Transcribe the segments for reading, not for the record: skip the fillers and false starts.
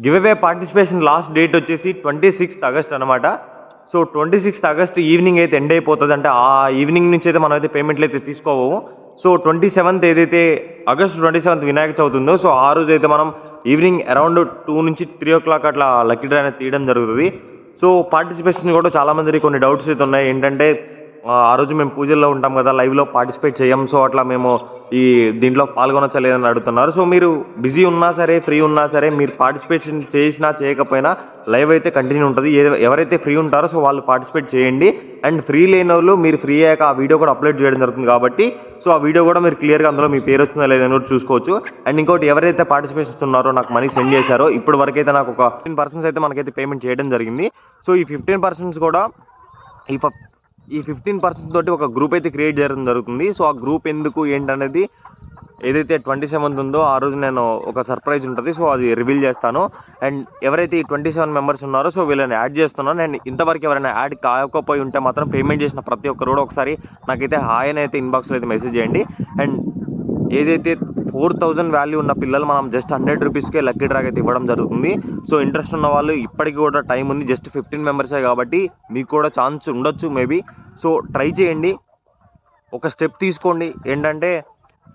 Give away participation last date వచ్చేసి 26th August అనమాట. So 26th August evening అయితే end అయిపోతుంది. అంటే ఆ ఈవినింగ్ నుంచి అయితే మనం అయితే పేమెంట్లు అయితే తీసుకోవము. సో 27th ఏదైతే ఆగస్ట్ 27th వినాయక చవితి ఉందో, సో ఆ రోజు అయితే మనం ఈవినింగ్ అరౌండ్ 2 నుంచి 3 o'clock అట్లా లక్కీ డ్రా అనేది తీయడం జరుగుతుంది. సో పార్టిసిపేషన్ కూడా చాలామందికి కొన్ని డౌట్స్ అయితే ఉన్నాయి. ఏంటంటే ఆ రోజు మేము పూజల్లో ఉంటాం కదా, లైవ్లో పార్టిసిపేట్ చేయం. సో అట్లా మేము ఈ దీంట్లో పాల్గొనొచ్చా లేదని అడుగుతున్నారు. సో మీరు బిజీ ఉన్నా సరే, ఫ్రీ ఉన్నా సరే, మీరు పార్టిసిపేషన్ చేసినా చేయకపోయినా లైవ్ అయితే కంటిన్యూ ఉంటుంది. ఎవరైతే ఫ్రీ ఉంటారో సో వాళ్ళు పార్టిసిపేట్ చేయండి. అండ్ ఫ్రీ లేని వాళ్ళు మీరు ఫ్రీ అయ్యాక ఆ వీడియో కూడా అప్లోడ్ చేయడం జరుగుతుంది కాబట్టి సో ఆ వీడియో కూడా మీరు క్లియర్గా అందులో మీ పేరు వచ్చిందా లేదని కూడా చూసుకోవచ్చు. అండ్ ఇంకోటి, ఎవరైతే పార్టిసిపేషన్ ఉన్నారో, నాకు మనీ సెండ్ చేశారో, ఇప్పటి వరకు అయితే నాకు ఒక 15% అయితే మనకైతే పేమెంట్ చేయడం జరిగింది. సో ఈ 15% కూడా ఈ 15% తోటి ఒక గ్రూప్ అయితే క్రియేట్ చేయడం జరుగుతుంది. సో ఆ గ్రూప్ ఎందుకు ఏంటనేది ఏదైతే 27th ఉందో ఆ రోజు నేను ఒక సర్ప్రైజ్ ఉంటుంది. సో అది రివీల్ చేస్తాను. అండ్ ఎవరైతే ఈ 27 మెంబర్స్ ఉన్నారో సో వీళ్ళని యాడ్ చేస్తున్నాను. అండ్ ఇంతవరకు ఎవరైనా యాడ్ కాకపోయి ఉంటే మాత్రం పేమెంట్ చేసిన ప్రతి ఒక్కరు కూడా ఒకసారి నాకైతే హాయ్ అని అయితే ఇన్బాక్స్లో అయితే మెసేజ్ చేయండి. అండ్ ఏదైతే 4000 వాల్యూ ఉన్న పిల్లలు మనం జస్ట్ 100 రూపీస్కే లక్కీ డ్రాగ్ అయితే ఇవ్వడం జరుగుతుంది. సో ఇంట్రెస్ట్ ఉన్న వాళ్ళు ఇప్పటికి కూడా టైం ఉంది. జస్ట్ 15 మెంబర్సే కాబట్టి మీకు కూడా ఛాన్స్ ఉండొచ్చు మేబీ. సో ట్రై చేయండి, ఒక స్టెప్ తీసుకోండి. ఏంటంటే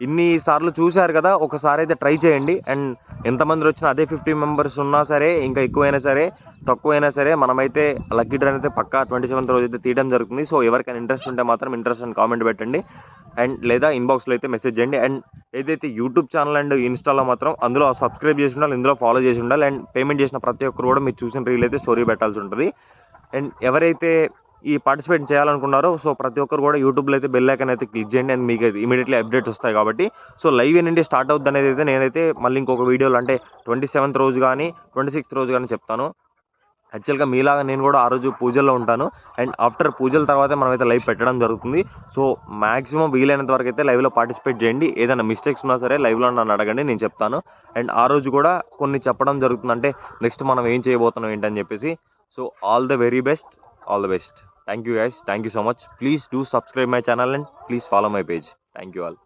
ఇన్ని సార్లు చూశారు కదా, ఒకసారి అయితే ట్రై చేయండి. అండ్ ఎంతమంది వచ్చినా అదే 50 మెంబర్స్ ఉన్నా సరే, ఇంకా ఎక్కువైనా సరే, తక్కువైనా సరే, మనమైతే లక్కీ డ్రా అయితే పక్కా 27th రోజు అయితే తీయడం జరుగుతుంది. సో ఎవరికైనా ఇంట్రెస్ట్ ఉంటే మాత్రం ఇంట్రెస్ట్ అని కామెంట్ పెట్టండి. అండ్ లేదా ఇన్బాక్స్లో అయితే మెసేజ్ చేయండి. అండ్ ఏదైతే యూట్యూబ్ ఛానల్ అండ్ ఇన్స్టాలో మాత్రం అందులో సబ్స్క్రైబ్ చేసి ఉండాలి, ఇందులో ఫాలో చేసి ఉండాలి. అండ్ పేమెంట్ చేసిన ప్రతి ఒక్కరు కూడా మీరు చూసిన రీల్ అయితే స్టోరీ పెట్టాల్సి ఉంటుంది. అండ్ ఎవరైతే ఈ పార్టిసిపేట్ చేయాలనుకున్నారో సో ప్రతి ఒక్కరు కూడా యూట్యూబ్లో అయితే బెల్ ఐకాన్ అయితే క్లిక్ చేయండి. అండ్ మీకు అయితే ఇమీడియట్లీ అప్డేట్స్ వస్తాయి కాబట్టి. సో లైవ్ ఏంటంటే స్టార్ట్ అవుతుంది అనేది అయితే నేనైతే మళ్ళీ ఇంకొక వీడియోలో అంటే 27th రోజు కానీ 26th రోజు కానీ చెప్తాను. యాక్చువల్గా మీలాగా నేను కూడా ఆ రోజు పూజల్లో ఉంటాను. అండ్ ఆఫ్టర్ పూజల తర్వాత మనమైతే లైవ్ పెట్టడం జరుగుతుంది. సో మ్యాక్సిమం వీలైనంత వరకు అయితే లైవ్లో పార్టిసిపేట్ చేయండి. ఏదైనా మిస్టేక్స్ ఉన్నా సరే లైవ్లో నన్ను అడగండి, నేను చెప్తాను. అండ్ ఆ రోజు కూడా కొన్ని చెప్పడం జరుగుతుంది, అంటే నెక్స్ట్ మనం ఏం చేయబోతున్నాం ఏంటని చెప్పేసి. So all the very best, all the best. Thank you guys, thank you so much. Please do subscribe my channel and please follow my page. Thank you all.